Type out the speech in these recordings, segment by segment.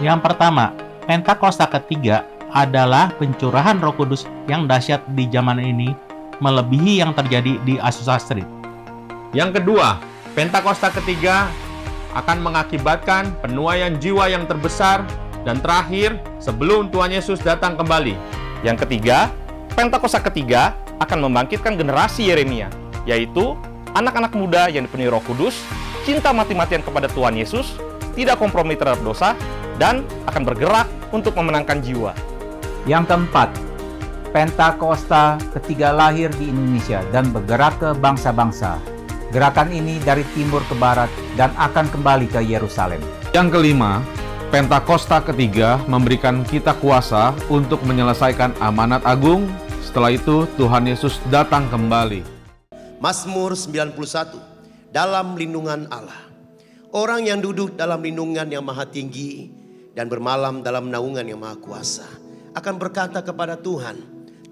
Yang pertama, Pentakosta ketiga adalah pencurahan Roh Kudus yang dahsyat di zaman ini, melebihi yang terjadi di Azusa Street. Yang kedua, Pentakosta ketiga akan mengakibatkan penuaian jiwa yang terbesar dan terakhir sebelum Tuhan Yesus datang kembali. Yang ketiga, Pentakosta ketiga akan membangkitkan generasi Yeremia, yaitu anak-anak muda yang dipenuhi Roh Kudus, cinta mati-matian kepada Tuhan Yesus, tidak kompromi terhadap dosa, dan akan bergerak untuk memenangkan jiwa. Yang keempat, Pentakosta ketiga lahir di Indonesia dan bergerak ke bangsa-bangsa. Gerakan ini dari timur ke barat dan akan kembali ke Yerusalem. Yang kelima, Pentakosta ketiga memberikan kita kuasa untuk menyelesaikan amanat agung. Setelah itu Tuhan Yesus datang kembali. Mazmur 91, dalam lindungan Allah. Orang yang duduk dalam lindungan yang maha tinggi dan bermalam dalam naungan yang maha kuasa akan berkata kepada Tuhan,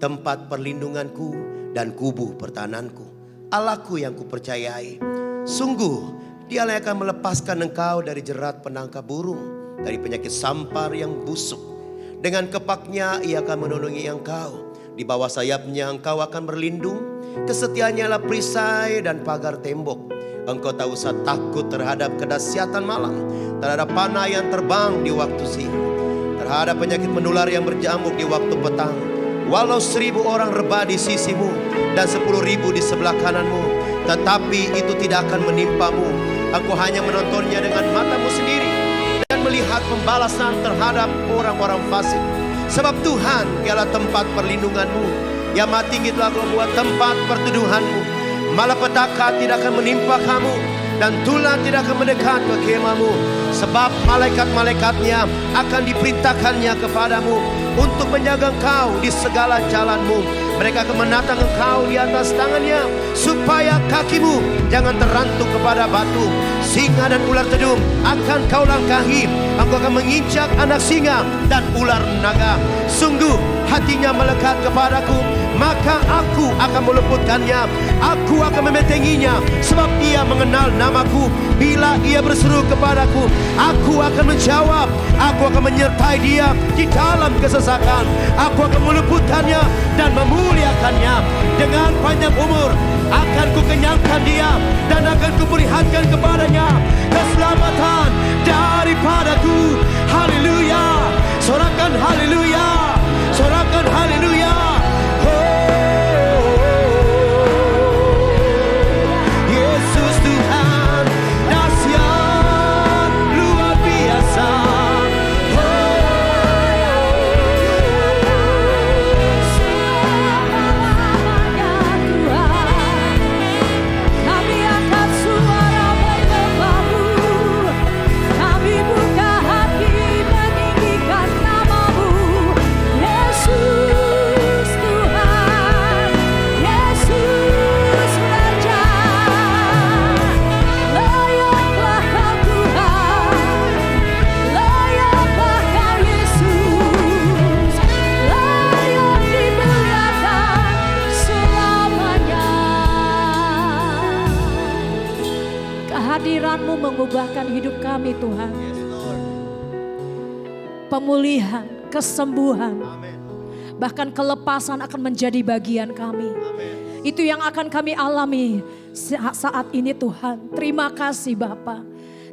tempat perlindunganku dan kubu pertahananku, Allahku yang kupercayai. Sungguh Dialah yang akan melepaskan engkau dari jerat penangkap burung, dari penyakit sampar yang busuk. Dengan kepaknya Ia akan menolongi engkau. Di bawah sayapnya engkau akan berlindung. Kesetiaannya adalah perisai dan pagar tembok. Engkau tak usah takut terhadap kedahsyatan malam, terhadap panah yang terbang di waktu siang, terhadap penyakit menular yang berjamuk di waktu petang. Walau 1000 orang rebah di sisimu dan 10.000 di sebelah kananmu, tetapi itu tidak akan menimpamu. Engkau hanya menontonnya dengan matamu sendiri dan melihat pembalasan terhadap orang-orang fasik. Sebab Tuhan ialah tempat perlindunganmu, Yang Maha Tinggi telah membuat tempat perteduhanmu. Malapetaka tidak akan menimpa kamu dan tulah tidak akan mendekat ke kemahmu. Sebab malaikat-malaikatnya akan diperintahkannya kepadamu untuk menjaga engkau di segala jalanmu. Mereka akan menatang engkau di atas tangannya, supaya kakimu jangan terantuk kepada batu. Singa dan ular tedung akan kau langkahi. Engkau akan menginjak anak singa dan ular naga. Sungguh hatinya melekat kepadaku, maka aku akan meluputkannya. Aku akan membentenginya, sebab ia mengenal namaku. Bila ia berseru kepadaku, aku akan menjawab. Aku akan menyertai dia di dalam kesesakan. Aku akan meluputkannya dan memuliakannya. Dengan panjang umur akan kukenyangkan dia, dan akan kuperlihatkan kepadanya keselamatan daripadaku. Haleluya. Sorakan haleluya. Sorakan haleluya. Yesus Tuhan dahsyat luar biasa. Kami angkat suara menyembahmu, kami buka hati meninggikan namamu. Yesus Tuhan, Yesus Raja, layaklah Kau Tuhan, layaklah Kau Yesus, layak dimuliakan selamanya. Kehadiran-Mu mengubahkan hidup kami Tuhan. Pemulihan, kesembuhan, bahkan kelepasan akan menjadi bagian kami. Itu yang akan kami alami saat ini Tuhan. Terima kasih Bapa.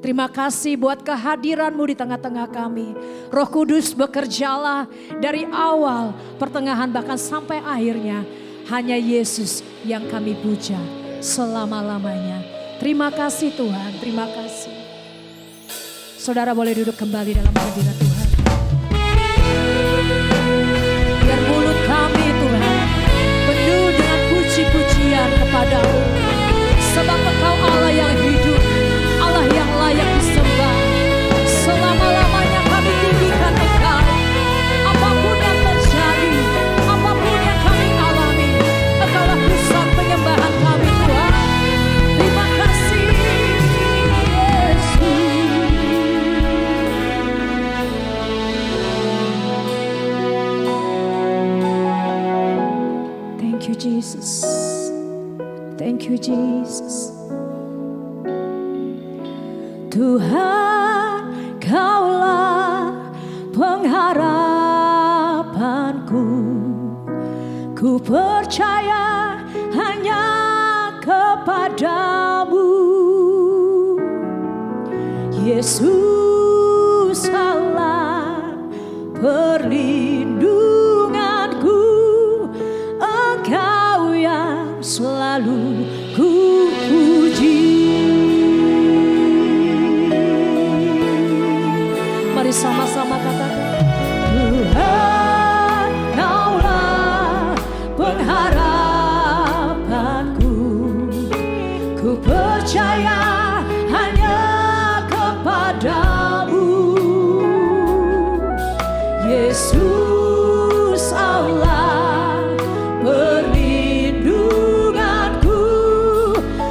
Terima kasih buat kehadiran-Mu di tengah-tengah kami. Roh Kudus bekerjalah dari awal, pertengahan, bahkan sampai akhirnya. Hanya Yesus yang kami puja selama-lamanya. Terima kasih Tuhan, terima kasih. Saudara boleh duduk kembali dalam hadirat Tuhan. Biar mulut kami Tuhan penuh dengan puji-pujian kepadamu. Sebab Engkau Allah yang hidup, Allah yang layak disembah. Selama-lamanya kami tinggikan Engkau. Apapun yang terjadi, apapun yang kami alami, Engkaulah pusat penyembahan kami Tuhan. Terima kasih Yesus. Thank you Jesus. Thank you Jesus. Tuhan, Kaulah ku percaya hanya kepadamu. Yesus Allah perlindunganku, Engkau yang selalu ku puji. Mari sama-sama katakan, Tuhan Kaulah pengharapanku, ku percaya hanya kepadamu. Yesus Allah perlindunganku,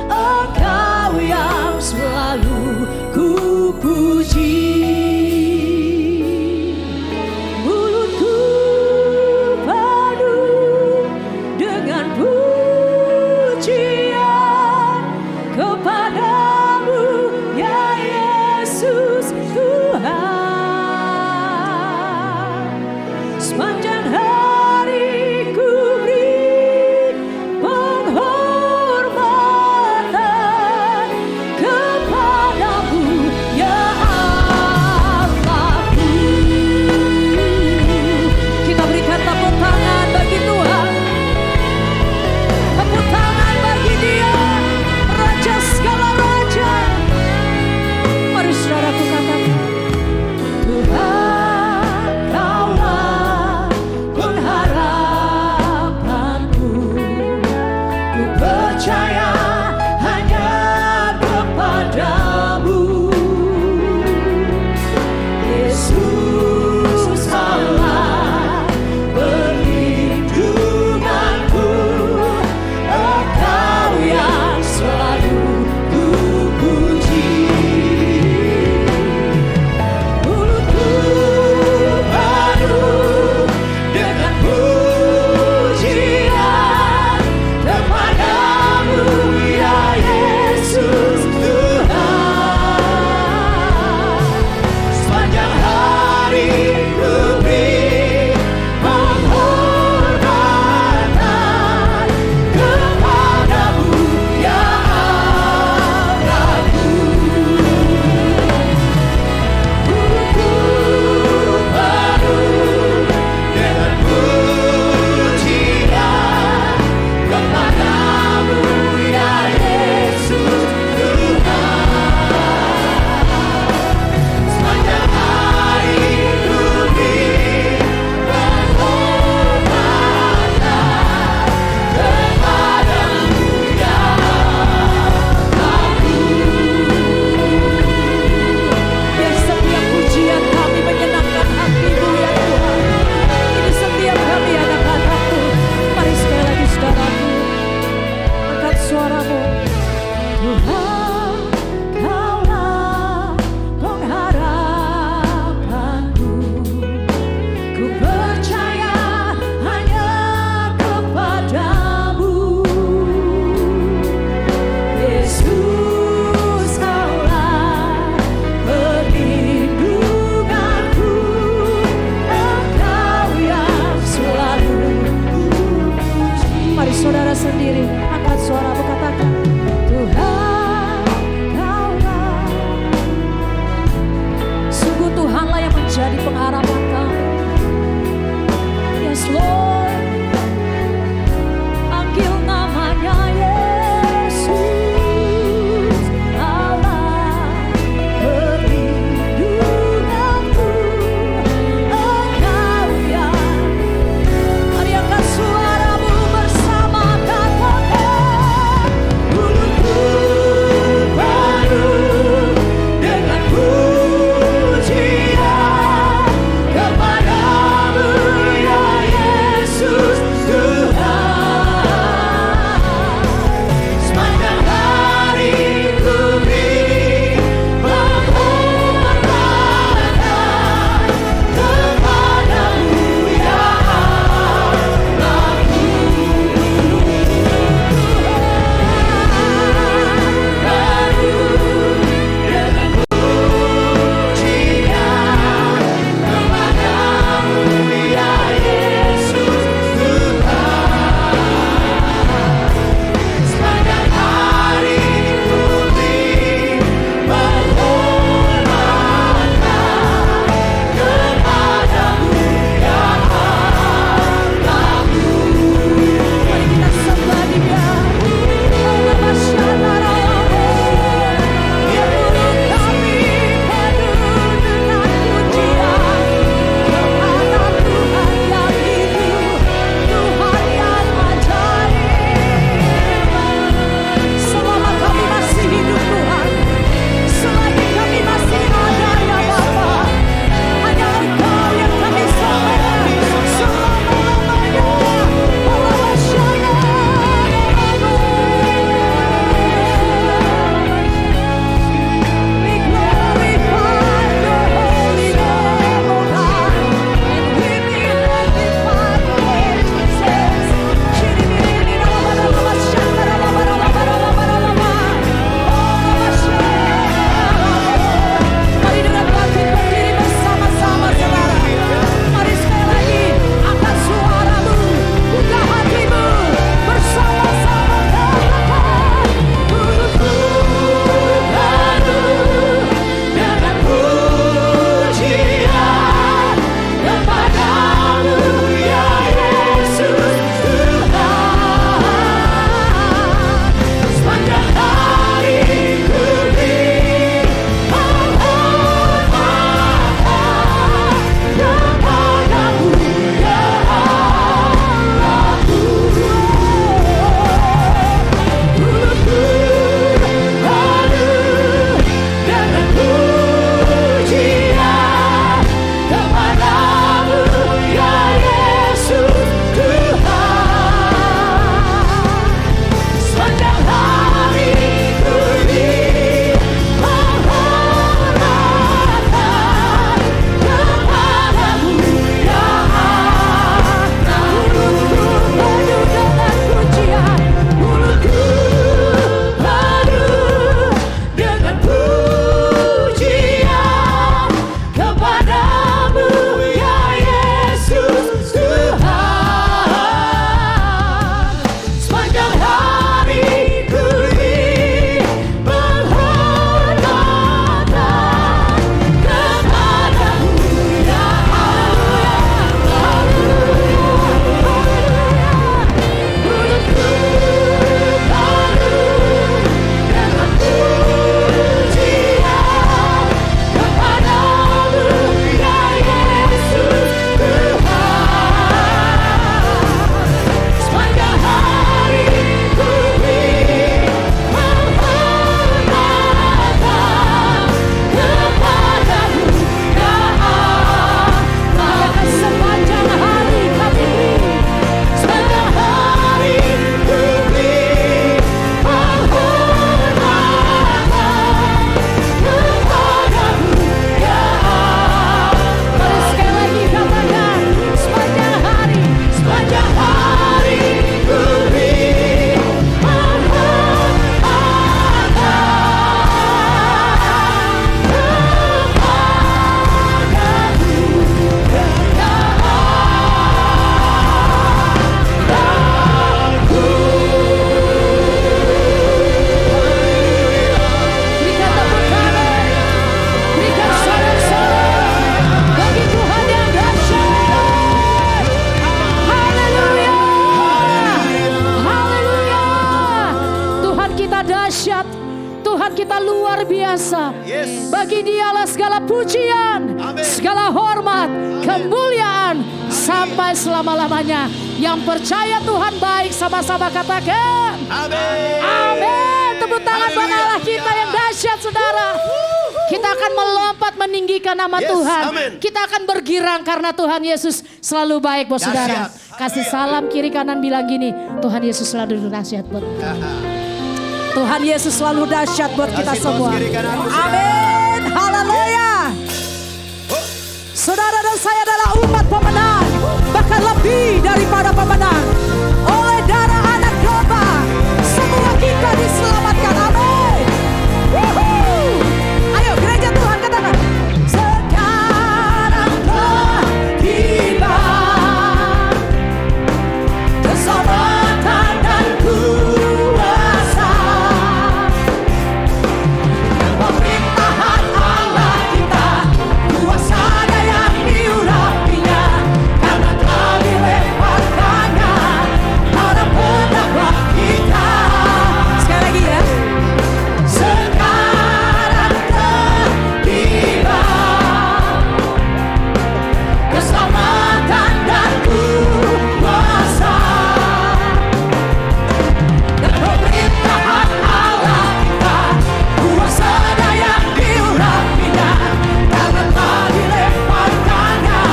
Engkau yang selalu ku puji. Mulutku penuh dengan pujian kepadamu, ya Yesus Tuhan. Sepanjang hari ku beri penghormatan kepadamu, ya Allahku. Kita berikan tepuk tangan bagi Tuhan, tepuk tangan bagi Dia, Raja segala raja. Mari saudaraku katakan, Tuhan Kaulah pengharapanku, ku percaya hanya kepadamu. Yesus Allah perlindunganku, Engkau yang selalu ku puji. Mulutku penuh dengan pujian kepadamu, ya Yesus Tuhan. Sepanjang hari ku beri penghormatan kepadamu, ya Allahku. Mulutku penuh dengan pujian kepadamu, ya Yesus Tuhan. Sepanjang hari ku beri penghormatan kepadamu, ya Allahku. Biar setiap pujian kami menyenangkan hati-Mu, ya Tuhan. Ini setiap kami anak-anak-Mu. Mari sekali lagi saudaraku, angkat suaramu. Tuhan Kaulah pengharapanku, ku percaya hanya kepadamu. Yesus Kaulah perlindunganku, Engkau yang selalu ku puji. Mari saudara sendiri angkat suaramu, katakan, Tuhan Kaulah. Sungguh Tuhanlah yang menjadi pengharapan kami. Yes Lord, panggil namanya Yesus Allah perlindunganku, Engkau yang. Mari angkat suaramu bersama, katakan, dahsyat. Tuhan kita luar biasa. Yes. Bagi Dialah segala pujian, Amin. segala hormat, kemuliaan sampai selama-lamanya. Yang percaya Tuhan baik sama-sama katakan Amin. amin. Tepuk tangan buat Haleluya. Allah kita yang dahsyat, saudara. Kita akan melompat meninggikan nama Yes, Tuhan. amin. Kita akan bergirang karena Tuhan Yesus selalu baik buat saudara. Dahsyat. Kasih salam kiri kanan, bilang gini, Tuhan Yesus selalu dahsyat buat Tuhan Yesus selalu dahsyat buat kita Kasih semua. tos kiri kanan, saudara. Amin. Haleluya. Saudara dan saya adalah umat pemenang, bahkan lebih daripada pemenang. Oleh darah anak domba, semua kita diselamatkan. Amin. Wuhuu. Ayo gereja Tuhan katakan. Sekarang telah tiba keselamatan dan kuasa dan pemerintahan Allah kita, kuasa yang diurapinya, karena telah dilemparkannya para pendakwa kita. Sekali lagi ya. Sekarang telah tiba keselamatan dan kuasa dan pemerintahan Allah kita, kuasa yang diurapinya, karena telah dilemparkannya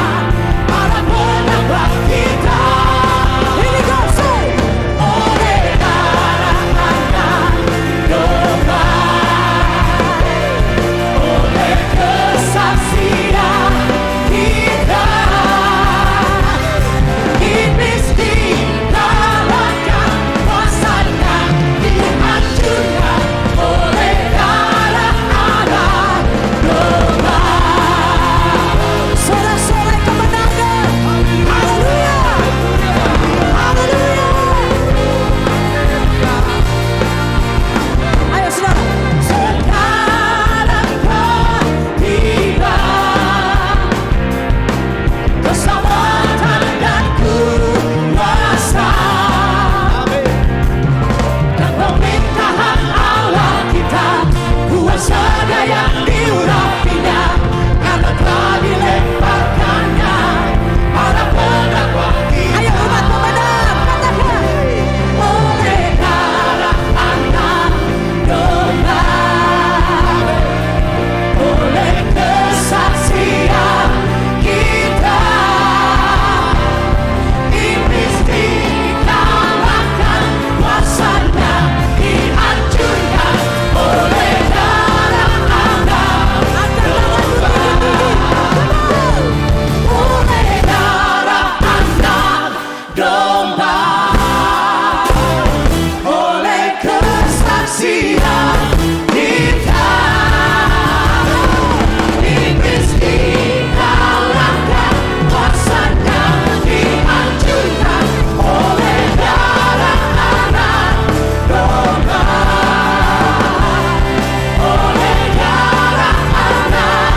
para pendakwa kita. Here we go, say. Oleh darah anak domba, oleh kesaksian kita, iblis dikalahkan, kuasanya dihancurkan oleh darah anak domba. Sorak-sorai kemenangan. Haleluya. Haleluya. Ayo saudara. Sekarang telah tiba keselamatan dan kuasa dan pemerintahan Allah kita, kuasa yang diurapinya, karena telah dilemparkannya para pendakwa kita. Ayo umat pemenang, katakan. Oleh darah anak domba, oleh kesaksian kita, iblis dikalahkan, kuasanya dihancurkan oleh darah anak domba. Oleh darah anak domba, oleh kesaksian kita, iblis dikalahkan, kuasanya dihancurkan oleh darah anak domba. Oleh darah anak,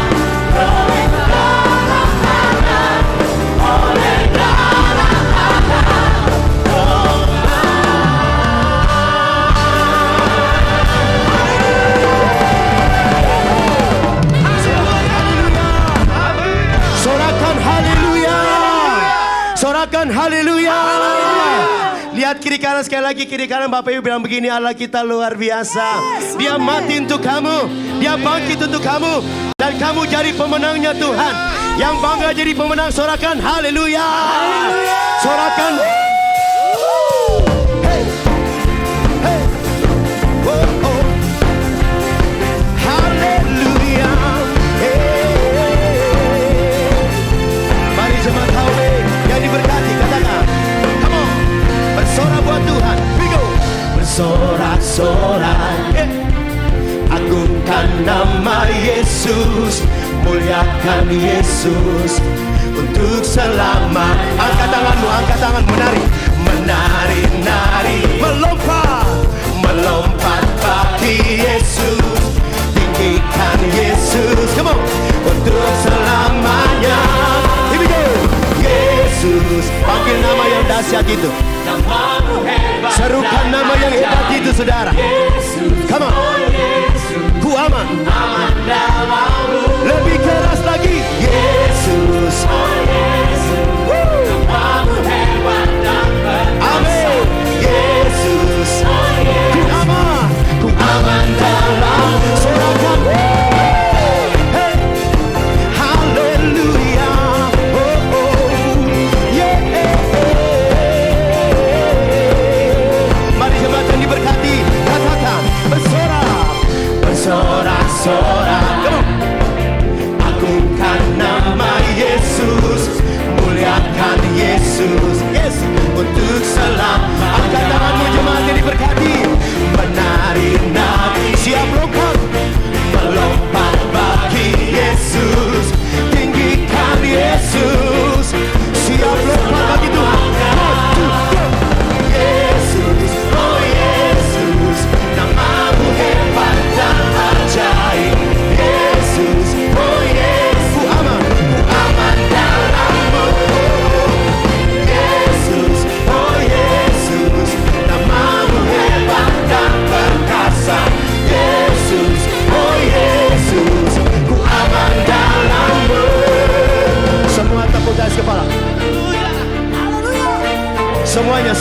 oleh darah anak, oleh darah anak domba. Sorakan haleluya. Sorakan haleluya. Lihat kiri kanan sekali lagi, kiri kanan. Bapak Ibu bilang begini, Allah kita luar biasa. Dia mati untuk kamu, dia bangkit untuk kamu, dan kamu jadi pemenangnya Tuhan. Yang bangga jadi pemenang, sorakan haleluya. Sorakan. Hey. Hey. Oh, oh. Haleluya. Mari jemaat HW yang diberkati, katakan. Come on. Bersorak buat Tuhan. Here we go. Bersorak-sorai. Agungkan nama Yesus. Muliakan Yesus untuk selama. Angkat tanganmu, angkat tangan, menari. Menari-nari, melompat. Melompat bagi Yesus. Tinggikan Yesus. Come on. Untuk selamanya. Here we go. Yesus, panggil nama yang dahsyat itu. itu. Serukan nama yang hebat itu, saudara. Come on. Ku aman. Lebih keras lagi. Yesus. Amin. Yesus. Ku aman. Ku aman dalam sorakan. Hey. Haleluya. Oh, oh. Yeah. Mari jemaat yang diberkati, katakan bersorak-sorak. Agungkan nama Yesus, muliakan Yesus. Yes, untuk selam. Angkat tanganmu jemaat yang diberkati. Menari-nari, siap lompat, melompat bagi Yesus. Tinggikan Yesus, siap lompat bagi Tuhan. Yesus, oh Yesus, namamu hebat dan ajaib. Yesus, oh Yesus, ku aman dalam-Mu. Yesus, oh Yesus, namamu hebat dan perkasa. Yesus, oh Yesus, ku aman dalam-Mu. Semua tepuk tangan kepala. Semuanya.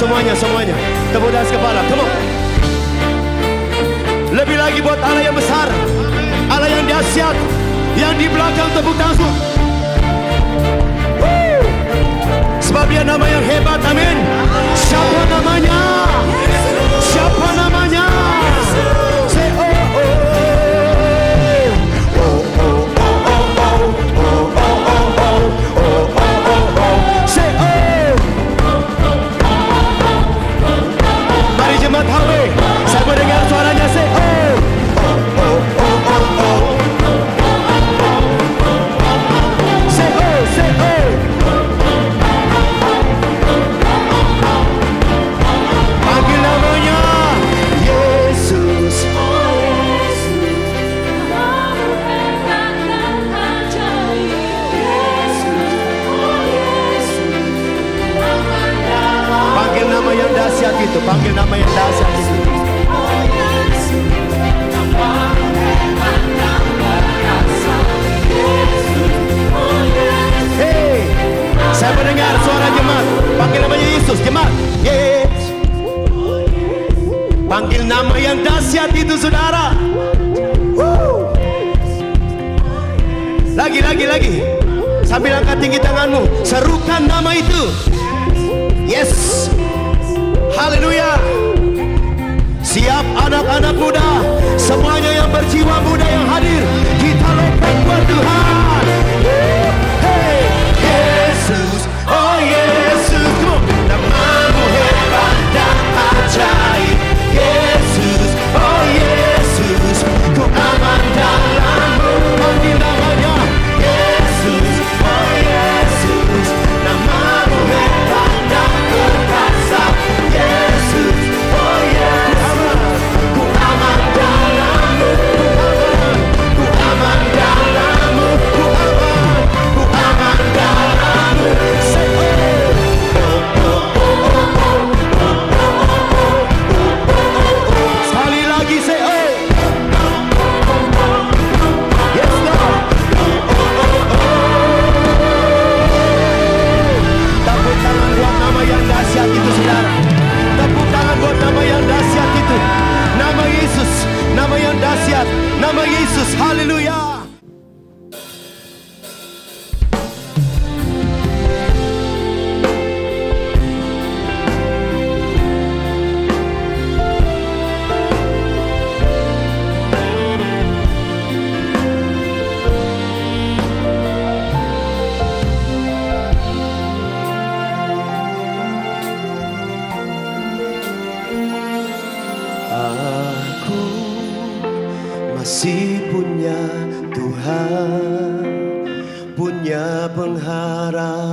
Tepuk tangan kepala. Come on. Lebih lagi buat Allah yang besar, Allah yang dahsyat, yang di belakang tepuk tangan semua. Sebab dia nama yang hebat, amin. Siapa namanya? Siapa namanya? Say oh oh. Oh oh oh oh oh. Oh oh oh oh. Oh oh oh oh. Say oh. Mari jemaat HW, saya mendengar suaranya. Say oh. Oh oh oh oh oh. Say oh, say oh. Panggil namanya Yesus. Panggil nama yang dahsyat itu. Panggil nama yang dahsyat itu. Hey, saya mendengar suara jemaat. Panggil namanya Yesus, jemaat. Yesus. Panggil nama yang dahsyat itu, saudara. Woo. Lagi. Sambil angkat tinggi tanganmu, serukan nama itu. Yes. Haleluya. Siap anak-anak muda, semuanya yang berjiwa muda yang hadir, kita lompat buat Tuhan. Hey, Yesus, oh Yesus, come on. Namamu hebat dan ajaib. Yesus, oh Yesus, ku aman dalam-Mu. Panggil namanya Yesus, oh Yesus, namamu hebat dan perkasa. Yesus, oh Yesus, ku aman dalam-Mu. Ku aman dalam-Mu. Ku aman dalam-Mu. Say sekali lagi, say oh. Yes Lord. Tepuk tangan buat nama yang dahsyat itu, saudara. Tepuk tangan buat nama yang dahsyat itu. Nama Yesus, nama yang dahsyat, nama Yesus. Haleluya. Aku masih punya Tuhan, punya pengharapan.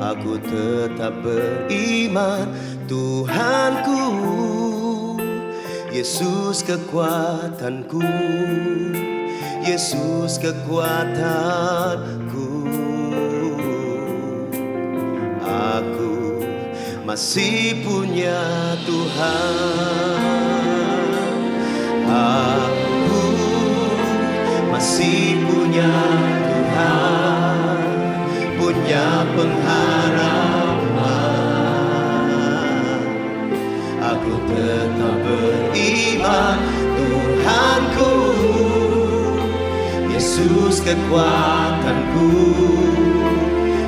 Aku tetap beriman, Tuhanku, Yesus kekuatanku, Yesus kekuatanku. masih punya Tuhan. Aku masih punya Tuhan, punya pengharapan. Aku tetap beriman, Tuhanku, Yesus kekuatanku,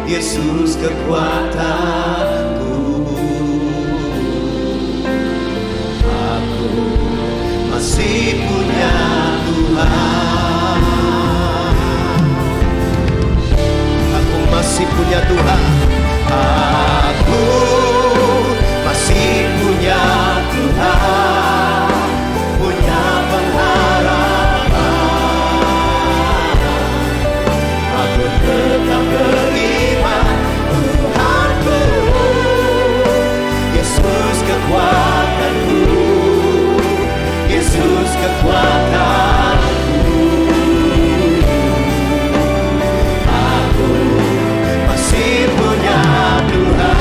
Yesus kekuatanku. Aku masih punya Tuhan. Aku masih punya Tuhan. Aku masih punya Tuhan, punya pengharapan. Aku tetap beriman, Tuhanku, Yesus kekuatanku, Yesus kekuatanku. Aku masih punya Tuhan.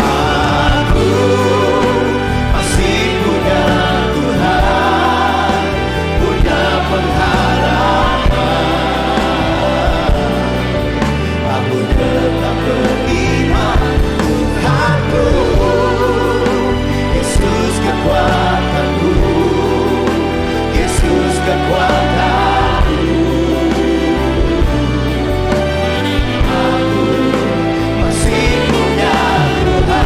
Aku masih punya Tuhan, punya pengharapan. Aku tetap beriman, Tuhanku, Yesus kekuatanku, Yesus kekuatanku. Aku masih punya Tuhan.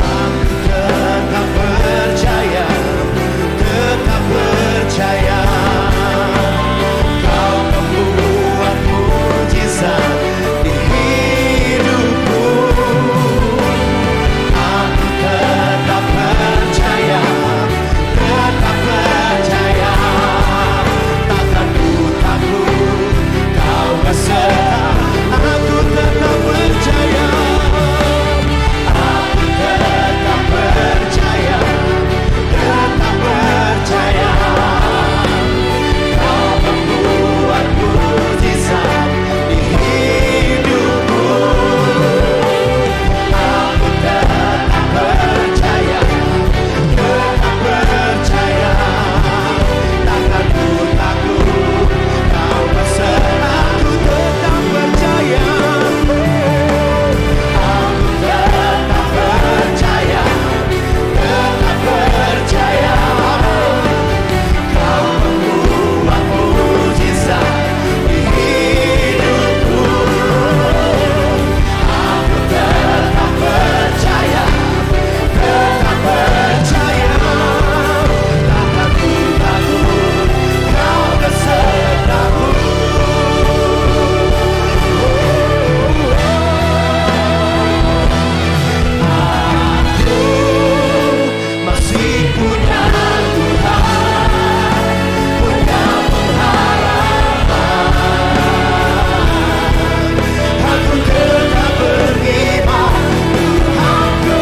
Aku tetap percaya, tetap percaya. Kau membuat mujizat di hidupku. Aku tetap percaya, tetap percaya. Takkan ku takut, kau beserta. Aku tetap percaya, aku tetap percaya, tetap percaya. Kau membuat mujizat di hidupku. Aku tetap percaya, tetap percaya. Takkan ku takut, kau beserta. Aku tetap percaya, aku tetap percaya, tetap percaya. Kau membuat mujizat di hidupku. Aku tetap percaya, tetap percaya. Takkan ku takut, kau besertaku. Aku masih punya Tuhan, punya pengharapan. Aku tetap beriman, Tuhanku,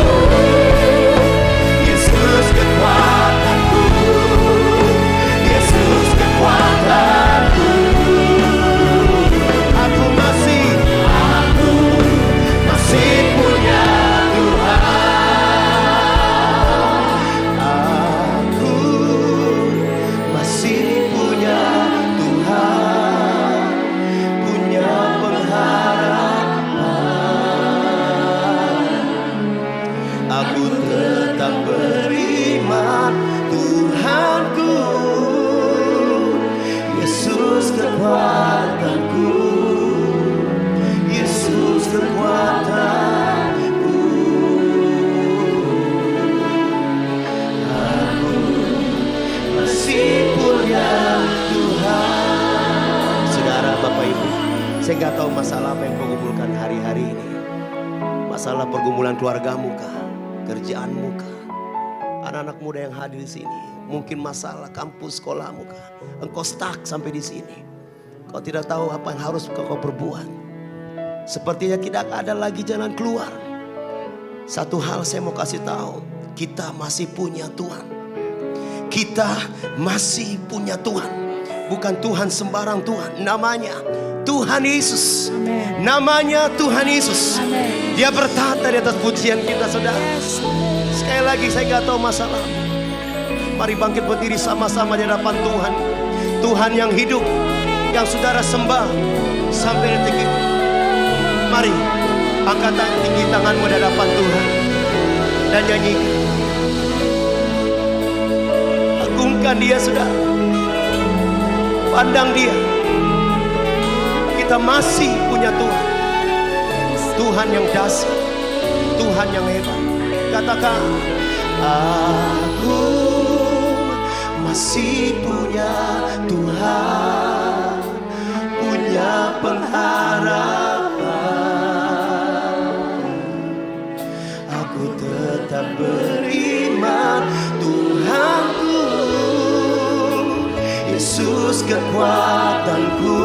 Yesus kekuatanku, Yesus kekuatanku. Aku masih punya Tuhan. Aku masih punya Tuhan, punya pengharapan. Aku tetap beriman, Tuhanku, Yesus kekuatanku, Yesus kekuatanku. Aku masih punya Tuhan. Saudara, Bapak Ibu, saya nggak tahu masalah apa yang kau gumulkan hari-hari ini. Masalah pergumulan keluargamu kah? Kerjaanmu kah? Anak-anak muda yang hadir di sini, mungkin masalah kampus sekolahmu kah? Engkau stuck sampai di sini. Kau tidak tahu apa yang harus kau perbuat. Sepertinya tidak ada lagi jalan keluar. Satu hal saya mau kasih tahu, kita masih punya Tuhan. Kita masih punya Tuhan. bukan Tuhan sembarang Tuhan. Namanya Tuhan Yesus. Namanya Tuhan Yesus. Dia bertata di atas pujian kita, saudara. Sekali lagi, saya gak tahu masalah. Mari bangkit berdiri sama-sama di hadapan Tuhan. Tuhan yang hidup, yang saudara sembah sampai detik ini. Mari angkat tinggi tanganmu di hadapan Tuhan dan nyanyikan. Agungkan Dia, saudara. Pandang Dia. Kita masih punya Tuhan. Tuhan yang dahsyat, Tuhan yang hebat. Katakan, aku masih punya Tuhan, punya pengharapan. Aku tetap beriman, Tuhanku, Yesus kekuatanku,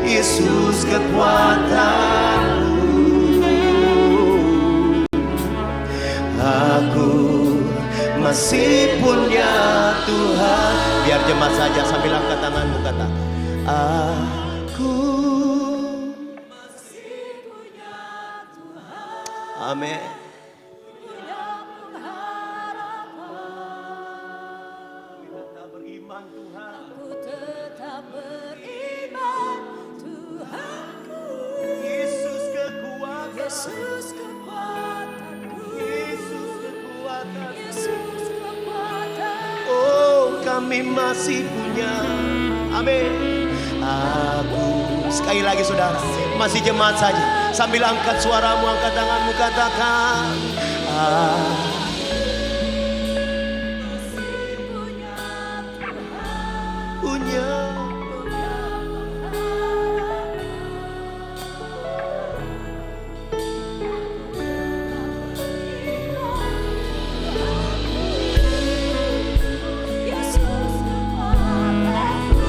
Yesus kekuatanku. Aku masih punya Tuhan. Biar jemaat saja sambil angkat tanganmu, katakan, aku masih punya Tuhan. Amin. Tetap beriman, Tuhan. Aku tetap beriman, Tuhanku. Yesus kekuatan. Yesus kekuatanku. Yesus kekuatan. Yesus kekuatan. Oh, kami masih punya. Amin. Aku, sekali lagi saudara, masih jemaat saja. Sambil angkat suaramu, angkat tanganmu, katakan, punya.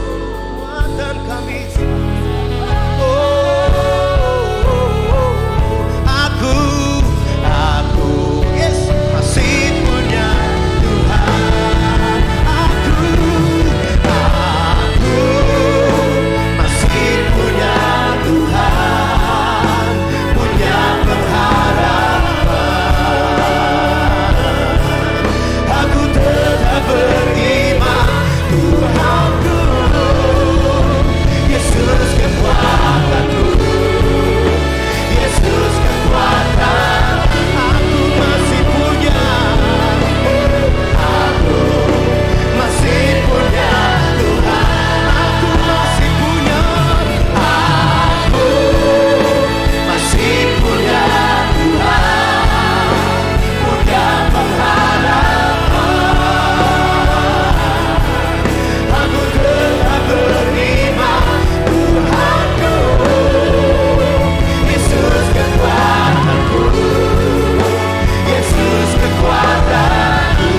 Kekuatan kami. Aku, yes, masih punya Tuhan. Aku masih punya Tuhan, punya pengharapan. Aku tetap beriman, Tuhanku, Yesus kekuatanku, Yesus kekuatan. Aku masih punya, aku masih punya Tuhan. Aku masih punya, aku masih punya Tuhan, punya pengharapan. Aku tetap beriman, Tuhanku, Yesus kekuatanku, Yesus kekuatanku.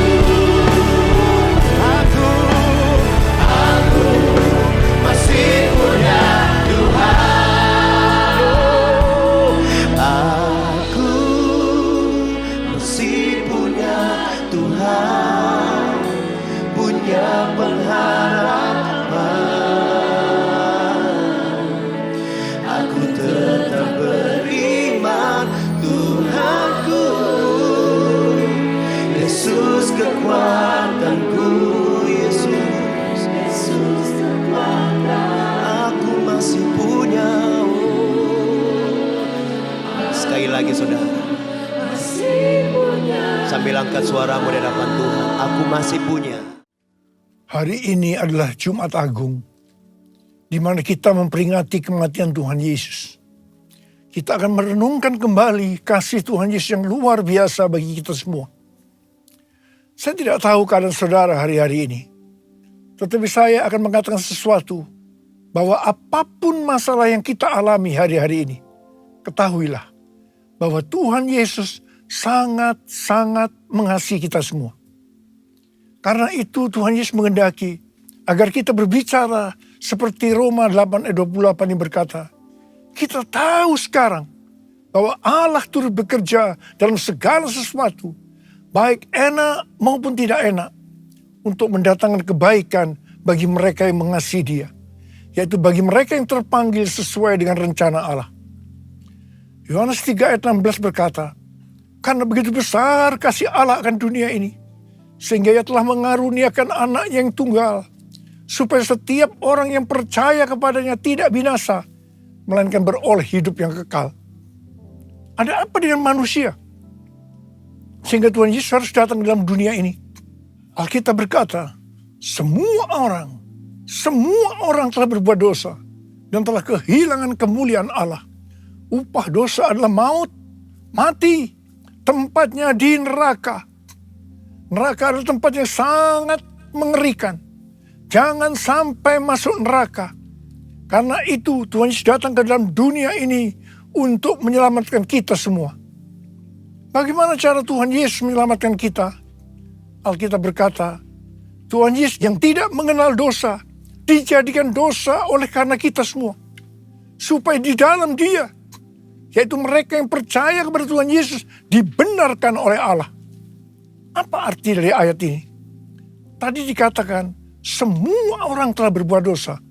Aku masih punya Tuhan. Aku masih punya Tuhan, punya pengharapan. Aku tetap beriman, Tuhanku, Yesus kekuatanku, Yesus, Yesus kekuatan. Aku masih punya. Sekali lagi saudara, sambil angkat suaramu di hadapan Tuhan, aku masih punya. Hari ini adalah Jumat Agung, di mana kita memperingati kematian Tuhan Yesus. Kita akan merenungkan kembali kasih Tuhan Yesus yang luar biasa bagi kita semua. Saya tidak tahu keadaan saudara hari-hari ini, tetapi saya akan mengatakan sesuatu, bahwa apapun masalah yang kita alami hari-hari ini, ketahuilah bahwa Tuhan Yesus sangat-sangat mengasihi kita semua. Karena itu Tuhan Yesus menghendaki agar kita berbicara seperti Roma 8 ayat 28 yang berkata, kita tahu sekarang bahwa Allah turut bekerja dalam segala sesuatu, baik enak maupun tidak enak, untuk mendatangkan kebaikan bagi mereka yang mengasihi Dia, yaitu bagi mereka yang terpanggil sesuai dengan rencana Allah. Yohanes 3 ayat 16 berkata, karena begitu besar kasih Allah akan dunia ini, sehingga Ia telah mengaruniakan anaknya yang tunggal, supaya setiap orang yang percaya kepadanya tidak binasa, melainkan beroleh hidup yang kekal. Ada apa dengan manusia sehingga Tuhan Yesus harus datang dalam dunia ini? Alkitab berkata, semua orang telah berbuat dosa dan telah kehilangan kemuliaan Allah. Upah dosa adalah maut, mati, tempatnya di neraka. Neraka adalah tempat yang sangat mengerikan. Jangan sampai masuk neraka. Karena itu Tuhan Yesus datang ke dalam dunia ini untuk menyelamatkan kita semua. Bagaimana cara Tuhan Yesus menyelamatkan kita? Alkitab berkata, Tuhan Yesus yang tidak mengenal dosa, dijadikan dosa oleh karena kita semua. Supaya di dalam Dia, yaitu mereka yang percaya kepada Tuhan Yesus, dibenarkan oleh Allah. Apa arti dari ayat ini? Tadi dikatakan, semua orang telah berbuat dosa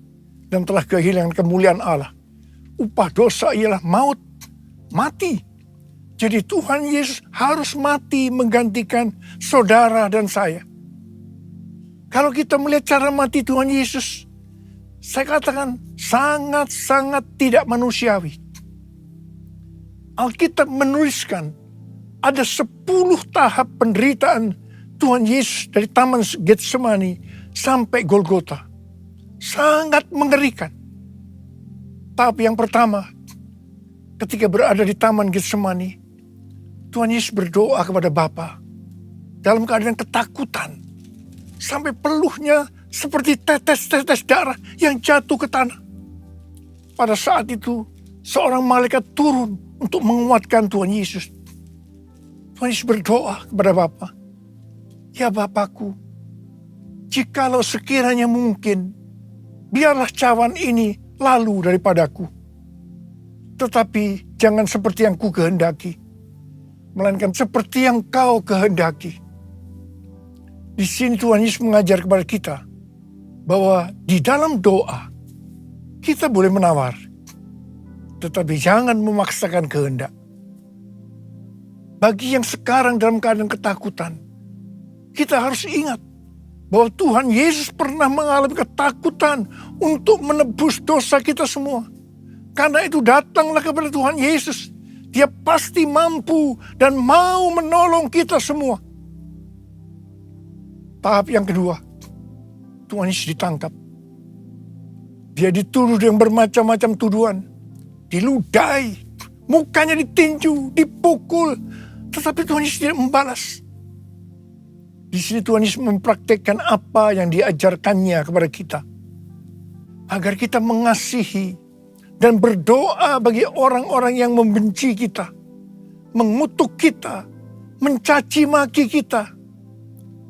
dan telah kehilangan kemuliaan Allah. Upah dosa ialah maut, mati. Jadi Tuhan Yesus harus mati menggantikan saudara dan saya. Kalau kita melihat cara mati Tuhan Yesus, saya katakan sangat-sangat tidak manusiawi. Alkitab menuliskan ada 10 tahap penderitaan Tuhan Yesus dari Taman Getsemani sampai Golgota. Sangat mengerikan. Tapi yang pertama, ketika berada di Taman Getsemani, Tuhan Yesus berdoa kepada Bapa dalam keadaan ketakutan. Sampai peluhnya seperti tetes-tetes darah yang jatuh ke tanah. Pada saat itu, seorang malaikat turun untuk menguatkan Tuhan Yesus. Tuhan Yesus berdoa kepada Bapa, ya Bapakku, jikalau sekiranya mungkin, biarlah cawan ini lalu daripadaku. Tetapi jangan seperti yang ku kehendaki, melainkan seperti yang kau kehendaki. Di sini Tuhan Yesus mengajar kepada kita bahwa di dalam doa kita boleh menawar, tetapi jangan memaksakan kehendak. Bagi yang sekarang dalam keadaan ketakutan, kita harus ingat bahwa Tuhan Yesus pernah mengalami ketakutan untuk menebus dosa kita semua. Karena itu datanglah kepada Tuhan Yesus. Dia pasti mampu dan mau menolong kita semua. Tahap yang kedua, Tuhan Yesus ditangkap. Dia dituduh dengan bermacam-macam tuduhan. Diludahi, mukanya ditinju, dipukul. Tetapi Tuhan Yesus tidak membalas. Di sini Tuhan Yesus mempraktikkan apa yang diajarkannya kepada kita. Agar kita mengasihi dan berdoa bagi orang-orang yang membenci kita. Mengutuk kita, mencaci maki kita.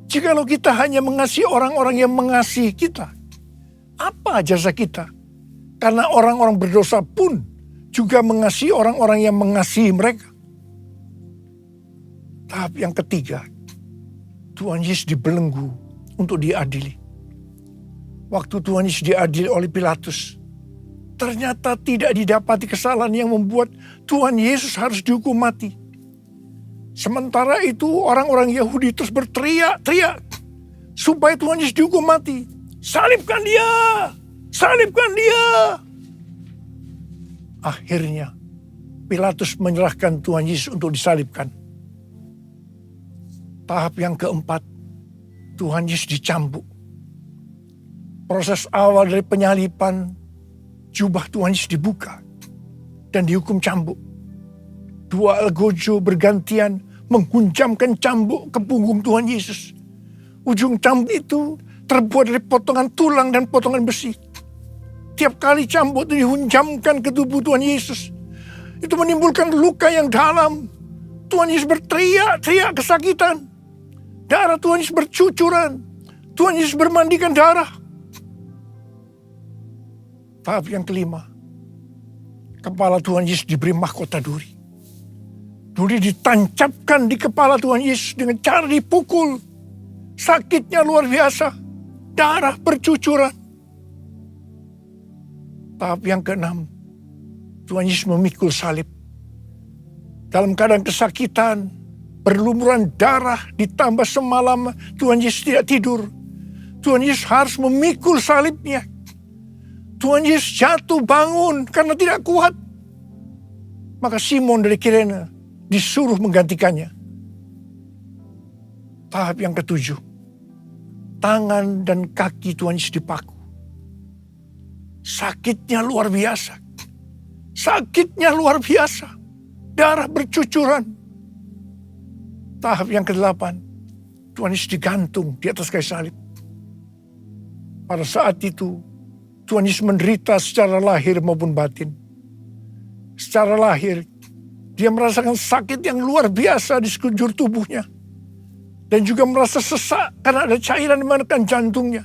Jikalau kita hanya mengasihi orang-orang yang mengasihi kita, apa jasa kita? Karena orang-orang berdosa pun juga mengasihi orang-orang yang mengasihi mereka. Tahap yang ketiga, Tuhan Yesus dibelenggu untuk diadili. Waktu Tuhan Yesus diadili oleh Pilatus, ternyata tidak didapati kesalahan yang membuat Tuhan Yesus harus dihukum mati. Sementara itu orang-orang Yahudi terus berteriak-teriak supaya Tuhan Yesus dihukum mati. Salibkan dia! Salibkan dia! Akhirnya Pilatus menyerahkan Tuhan Yesus untuk disalibkan. Tahap yang keempat, Tuhan Yesus dicambuk. Proses awal dari penyaliban, jubah Tuhan Yesus dibuka dan dihukum cambuk. Dua algojo bergantian menghunjamkan cambuk ke punggung Tuhan Yesus. Ujung cambuk itu terbuat dari potongan tulang dan potongan besi. Tiap kali cambuk itu dihunjamkan ke tubuh Tuhan Yesus, itu menimbulkan luka yang dalam. Tuhan Yesus berteriak-teriak kesakitan. Darah Tuhan Yesus bercucuran. Tuhan Yesus bermandikan darah. Tahap yang kelima, kepala Tuhan Yesus diberi mahkota duri. Duri ditancapkan di kepala Tuhan Yesus dengan cara dipukul. Sakitnya luar biasa. darah bercucuran. Tahap yang keenam, Tuhan Yesus memikul salib. Dalam keadaan kesakitan, berlumuran darah, ditambah semalam Tuhan Yesus tidak tidur. Tuhan Yesus harus memikul salibnya. Tuhan Yesus jatuh bangun karena tidak kuat. Maka Simon dari Kirene disuruh menggantikannya. Tahap yang ketujuh, tangan dan kaki Tuhan Yesus dipaku. Sakitnya luar biasa. Sakitnya luar biasa. Darah bercucuran. Tahap yang ke-8, Tuhan Yesus digantung di atas kayu salib. Pada saat itu, Tuhan Yesus menderita secara lahir maupun batin. Secara lahir, dia merasakan sakit yang luar biasa di sekujur tubuhnya. Dan juga merasa sesak karena ada cairan di menekan jantungnya.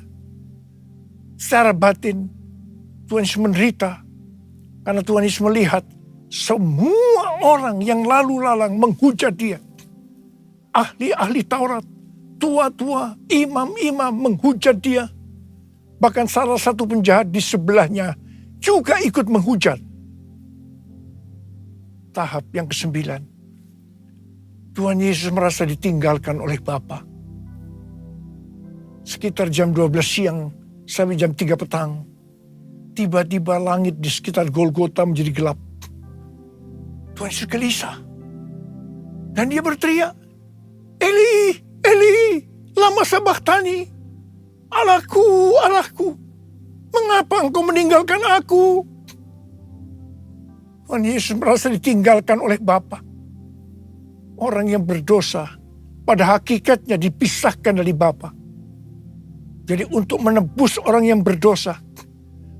Secara batin, Tuhan Yesus menderita karena Tuhan Yesus melihat semua orang yang lalu lalang menghujat dia. Ahli-ahli Taurat, tua-tua, imam-imam menghujat dia. Bahkan salah satu penjahat di sebelahnya juga ikut menghujat. Tahap yang ke-9, Tuhan Yesus merasa ditinggalkan oleh Bapa. Sekitar jam 12 siang sampai jam 3 petang, tiba-tiba langit di sekitar Golgota menjadi gelap. Tuhan Yesus gelisah. Dan dia berteriak, Eli, Eli, lama sabachthani. Allahku, Allahku, mengapa engkau meninggalkan aku? Tuhan Yesus merasa ditinggalkan oleh Bapa. Orang yang berdosa pada hakikatnya dipisahkan dari Bapa. Jadi untuk menebus orang yang berdosa,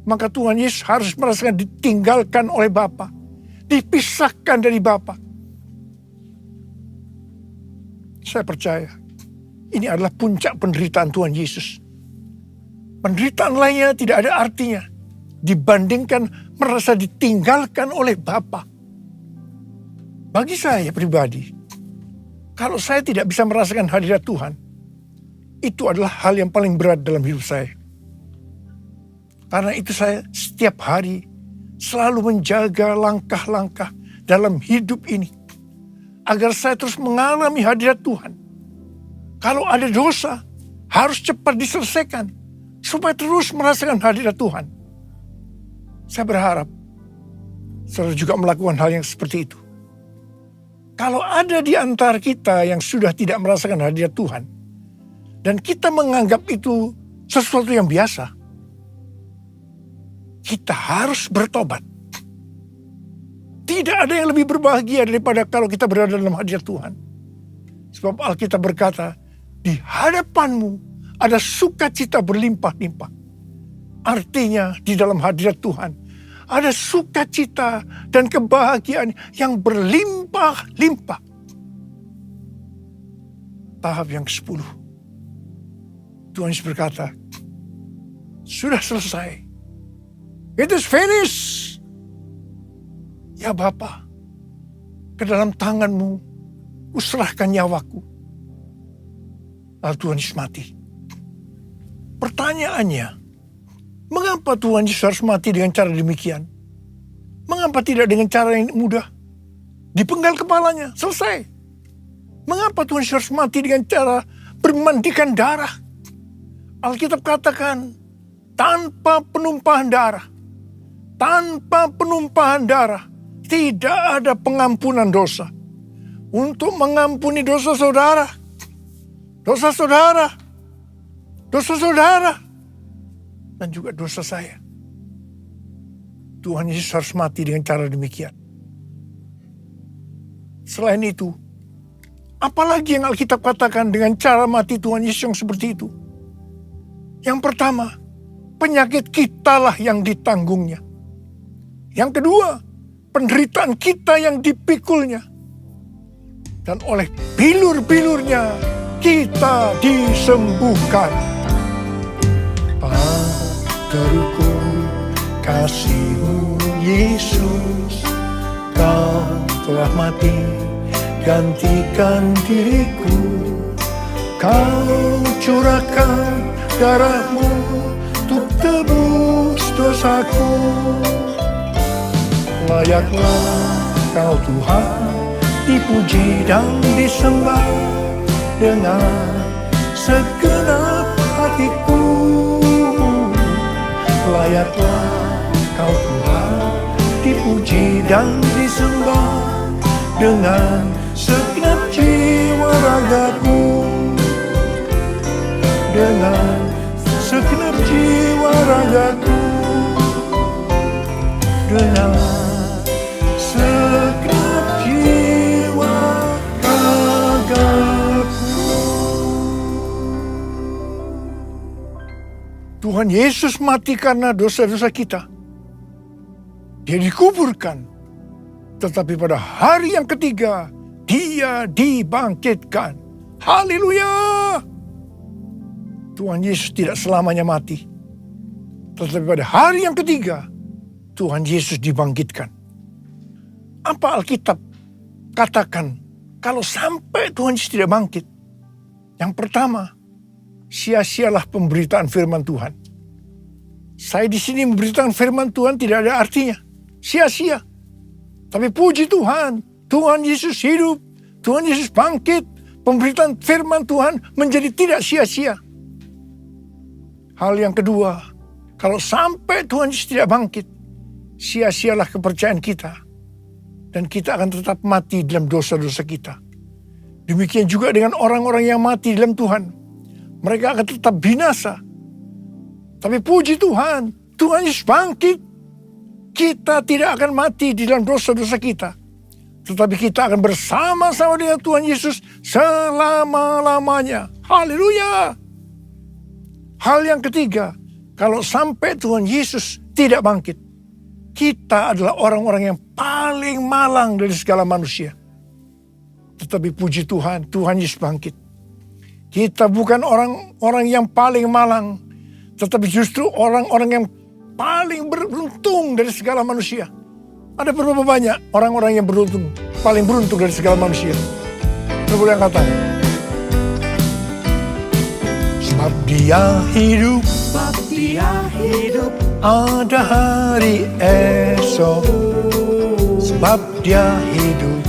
maka Tuhan Yesus harus merasakan ditinggalkan oleh Bapa. Dipisahkan dari Bapa. Saya percaya ini adalah puncak penderitaan Tuhan Yesus. Penderitaan lainnya tidak ada artinya dibandingkan merasa ditinggalkan oleh Bapa. Bagi saya pribadi, kalau saya tidak bisa merasakan hadirat Tuhan, itu adalah hal yang paling berat dalam hidup saya. Karena itu saya setiap hari selalu menjaga langkah-langkah dalam hidup ini. Agar saya terus mengalami hadirat Tuhan. Kalau ada dosa, harus cepat diselesaikan. Supaya terus merasakan hadirat Tuhan. Saya berharap saudara juga melakukan hal yang seperti itu. Kalau ada di antara kita yang sudah tidak merasakan hadirat Tuhan, dan kita menganggap itu sesuatu yang biasa, kita harus bertobat. Tidak ada yang lebih berbahagia daripada kalau kita berada dalam hadirat Tuhan. Sebab Alkitab berkata, di hadapanmu ada sukacita berlimpah-limpah. Artinya di dalam hadirat Tuhan ada sukacita dan kebahagiaan yang berlimpah-limpah. Tahap yang ke-10. Tuhan Yesus berkata, sudah selesai. It is finished. Ya Bapa, ke dalam tanganmu userahkan nyawaku. Lalu Tuhan Yesus mati. Pertanyaannya, mengapa Tuhan Yesus harus mati dengan cara demikian? Mengapa tidak dengan cara yang mudah? Dipenggal kepalanya, selesai. Mengapa Tuhan Yesus harus mati dengan cara bermandikan darah? Alkitab katakan, tanpa penumpahan darah. Tanpa penumpahan darah, tidak ada pengampunan dosa. Untuk mengampuni dosa saudara, dan juga dosa saya, Tuhan Yesus harus mati dengan cara demikian. Selain itu, apalagi yang Alkitab katakan dengan cara mati Tuhan Yesus yang seperti itu? Yang pertama, penyakit kitalah yang ditanggungnya. Yang kedua, penderitaan kita yang dipikulnya. Dan oleh bilur-bilurnya kita disembuhkan. Paterku, kasih-Mu Yesus, Kau telah mati gantikan diriku. Kau curahkan darahmu untuk tebus dosaku. Layaklah Kau Tuhan dipuji dan disembah dengan segenap hatiku. Layaklah Kau Tuhan dipuji dan disembah dengan segenap jiwa ragaku. Dengan segenap jiwa ragaku. Dengan segenap jiwa ragaku. Tuhan Yesus mati karena dosa-dosa kita. Dia dikuburkan. Tetapi pada hari yang ketiga, Dia dibangkitkan. Haleluya! Tuhan Yesus tidak selamanya mati. Tetapi pada hari yang ketiga, Tuhan Yesus dibangkitkan. Apa Alkitab katakan kalau sampai Tuhan Yesus tidak bangkit? Yang pertama, sia-sialah pemberitaan firman Tuhan. Saya di sini memberitakan firman Tuhan tidak ada artinya. Sia-sia. Tapi puji Tuhan, Tuhan Yesus hidup, Tuhan Yesus bangkit, pemberitaan firman Tuhan menjadi tidak sia-sia. Hal yang kedua, kalau sampai Tuhan Yesus tidak bangkit, sia-sialah kepercayaan kita. Dan kita akan tetap mati dalam dosa-dosa kita. Demikian juga dengan orang-orang yang mati dalam Tuhan. Mereka akan tetap binasa. Tapi puji Tuhan, Tuhan Yesus bangkit. Kita tidak akan mati di dalam dosa-dosa kita. Tetapi kita akan bersama-sama dengan Tuhan Yesus selama-lamanya. Haleluya! Hal yang ketiga, kalau sampai Tuhan Yesus tidak bangkit, kita adalah orang-orang yang paling malang dari segala manusia. Tetapi puji Tuhan, Tuhan Yesus bangkit. Kita bukan orang-orang yang paling malang, tetapi justru orang-orang yang paling beruntung dari segala manusia. Ada berapa banyak orang-orang yang beruntung, paling beruntung dari segala manusia? Boleh angkat tangan. Sebab Dia hidup, ada hari esok. Sebab Dia hidup,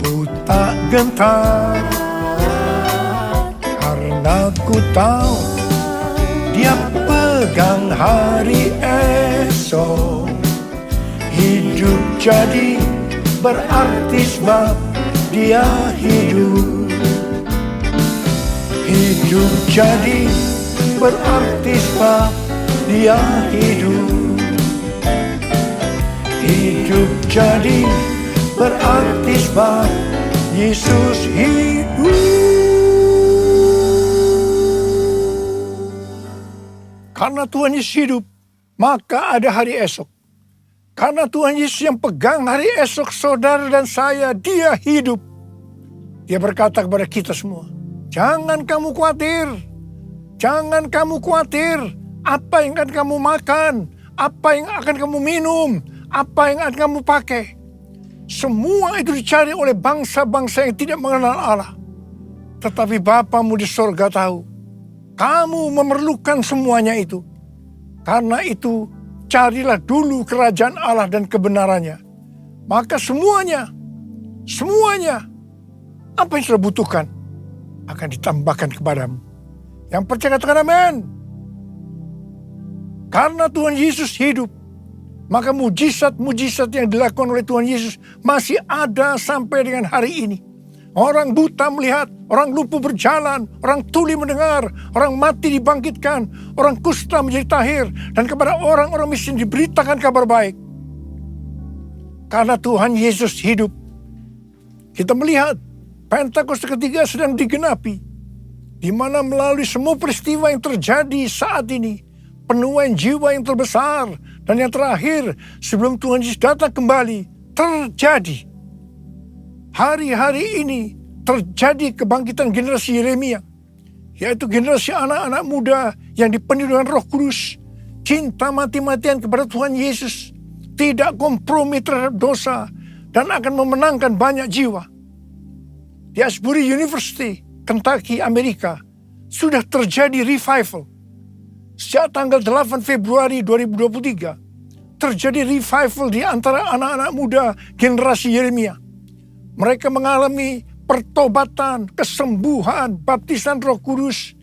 ku tak gentar. Karena ku tahu Dia pegang hari esok. Hidup jadi berarti sebab Dia hidup. Hidup jadi berarti sebab Dia hidup. Hidup jadi berarti sebab Yesus hidup. Karena Tuhan Yesus hidup, maka ada hari esok. Karena Tuhan Yesus yang pegang hari esok saudara dan saya, Dia hidup. Dia berkata kepada kita semua, jangan kamu khawatir. Jangan kamu khawatir apa yang akan kamu makan, apa yang akan kamu minum, apa yang akan kamu pakai. Semua itu dicari oleh bangsa-bangsa yang tidak mengenal Allah. Tetapi Bapamu di sorga tahu. Kamu memerlukan semuanya itu. Karena itu, carilah dulu kerajaan Allah dan kebenarannya. Maka semuanya, apa yang sudah butuhkan, akan ditambahkan kepadamu. Yang percaya katakan amin. Karena Tuhan Yesus hidup, maka mujizat-mujizat yang dilakukan oleh Tuhan Yesus masih ada sampai dengan hari ini. Orang buta melihat, orang lumpuh berjalan, orang tuli mendengar, orang mati dibangkitkan, orang kusta menjadi tahir, dan kepada orang-orang miskin diberitakan kabar baik. Karena Tuhan Yesus hidup, kita melihat Pentakosta ketiga sedang digenapi, di mana melalui semua peristiwa yang terjadi saat ini, penuaian jiwa yang terbesar dan yang terakhir sebelum Tuhan Yesus datang kembali terjadi. Hari-hari ini terjadi kebangkitan generasi Yeremia, yaitu generasi anak-anak muda yang dipenuhi dengan Roh Kudus, cinta mati-matian kepada Tuhan Yesus, tidak kompromi terhadap dosa, dan akan memenangkan banyak jiwa. Di Asbury University, Kentucky, Amerika, sudah terjadi revival. Sejak tanggal 8 Februari 2023, terjadi revival di antara anak-anak muda generasi Yeremia. Mereka mengalami pertobatan, kesembuhan, baptisan Roh Kudus.